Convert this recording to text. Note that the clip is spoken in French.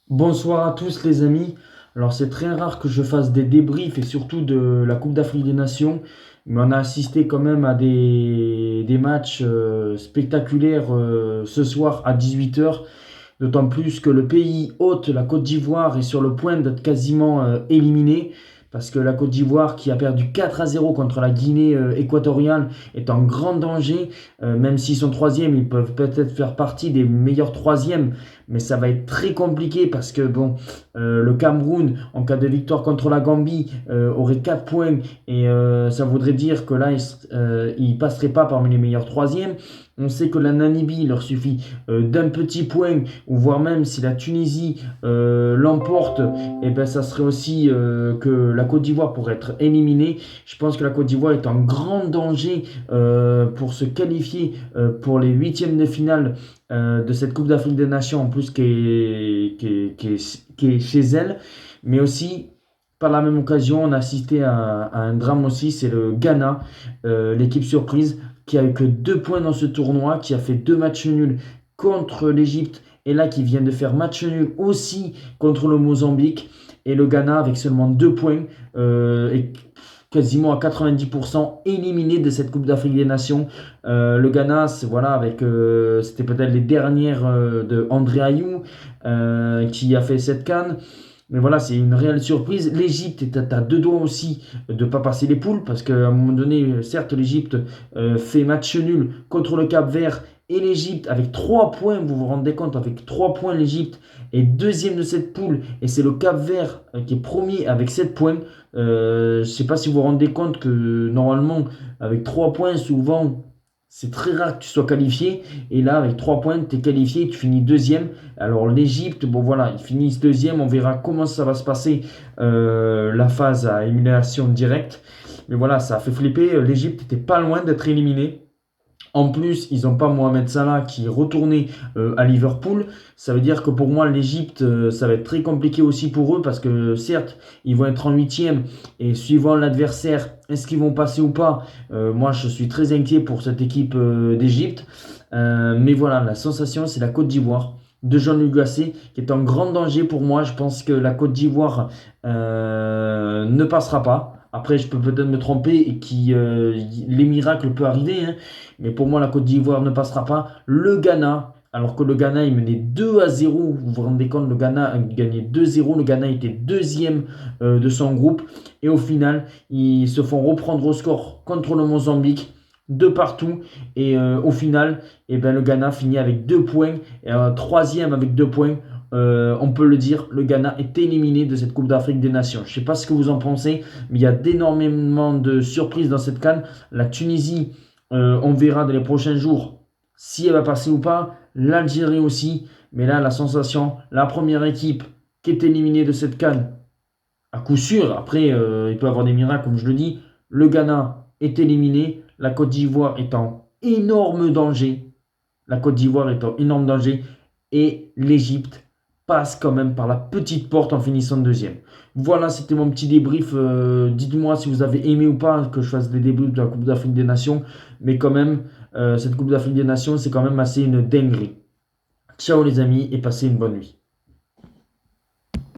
Bonsoir à tous les amis. Alors c'est très rare que je fasse des débriefs et surtout de la Coupe d'Afrique des Nations, mais on a assisté quand même à des matchs spectaculaires ce soir à 18 h. D'autant plus que le pays hôte, la Côte d'Ivoire, est sur le point d'être quasiment éliminé. Parce que la Côte d'Ivoire, qui a perdu 4-0 contre la Guinée équatoriale, est en grand danger. Même s'ils sont troisième, ils peuvent peut-être faire partie des meilleurs troisièmes. Mais ça va être très compliqué parce que bon, le Cameroun, en cas de victoire contre la Gambie, aurait 4 points. Et ça voudrait dire que là, ils ne passeraient pas parmi les meilleurs troisièmes. On sait que la Namibie, il leur suffit d'un petit point, ou voire même si la Tunisie l'emporte, et ben ça serait aussi que la Côte d'Ivoire pourrait être éliminée. Je pense que la Côte d'Ivoire est en grand danger pour se qualifier pour les huitièmes de finale de cette Coupe d'Afrique des Nations, en plus qui est chez elle. Mais aussi, par la même occasion, on a assisté à un drame aussi, c'est le Ghana, l'équipe surprise, qui a eu que 2 points dans ce tournoi, qui a fait 2 matchs nuls contre l'Égypte, et là qui vient de faire match nul aussi contre le Mozambique. Et le Ghana, avec seulement 2 points, est quasiment à 90% éliminé de cette Coupe d'Afrique des Nations. Le Ghana, voilà, c'était peut-être les dernières de André Ayew qui a fait cette CAN. Mais voilà, c'est une réelle surprise. L'Égypte est à 2 doigts aussi de ne pas passer les poules, parce qu'à un moment donné, certes, l'Égypte fait match nul contre le Cap-Vert, et l'Égypte, avec 3 points, vous vous rendez compte, avec 3 points, l'Égypte est deuxième de cette poule, et c'est le Cap-Vert qui est premier avec 7 points. Je ne sais pas si vous vous rendez compte que normalement, avec 3 points, souvent, c'est très rare que tu sois qualifié. Et là, avec 3 points, tu es qualifié, tu finis deuxième. Alors l'Égypte, bon voilà, ils finissent deuxième. On verra comment ça va se passer la phase à élimination directe. Mais voilà, ça a fait flipper. L'Égypte n'était pas loin d'être éliminée. En plus, ils n'ont pas Mohamed Salah qui est retourné à Liverpool. Ça veut dire que pour moi, l'Égypte, ça va être très compliqué aussi pour eux parce que certes, ils vont être en huitième et suivant l'adversaire, est-ce qu'ils vont passer ou pas? Moi, je suis très inquiet pour cette équipe d'Égypte. Mais voilà, la sensation, c'est la Côte d'Ivoire de Jean-Luc Gasset qui est en grand danger pour moi. Je pense que la Côte d'Ivoire ne passera pas. Après, je peux peut-être me tromper et les miracles peuvent arriver, hein. Mais pour moi, la Côte d'Ivoire ne passera pas. Le Ghana, alors que le Ghana, il menait 2-0. Vous vous rendez compte, le Ghana a gagné 2-0. Le Ghana était deuxième de son groupe. Et au final, ils se font reprendre au score contre le Mozambique, de partout. Et au final, eh ben, le Ghana finit avec 2 points. Et troisième avec 2 points. On peut le dire, le Ghana est éliminé de cette Coupe d'Afrique des Nations. Je ne sais pas ce que vous en pensez, mais il y a énormément de surprises dans cette CAN. La Tunisie, on verra dans les prochains jours si elle va passer ou pas. L'Algérie aussi. Mais là, la sensation, la première équipe qui est éliminée de cette CAN, à coup sûr, après, il peut y avoir des miracles, comme je le dis. Le Ghana est éliminé. La Côte d'Ivoire est en énorme danger. La Côte d'Ivoire est en énorme danger. Et l'Égypte passe quand même par la petite porte en finissant deuxième. Voilà, c'était mon petit débrief. Dites-moi si vous avez aimé ou pas que je fasse des débriefs de la Coupe d'Afrique des Nations. Mais quand même, cette Coupe d'Afrique des Nations, c'est quand même assez une dinguerie. Ciao les amis et passez une bonne nuit.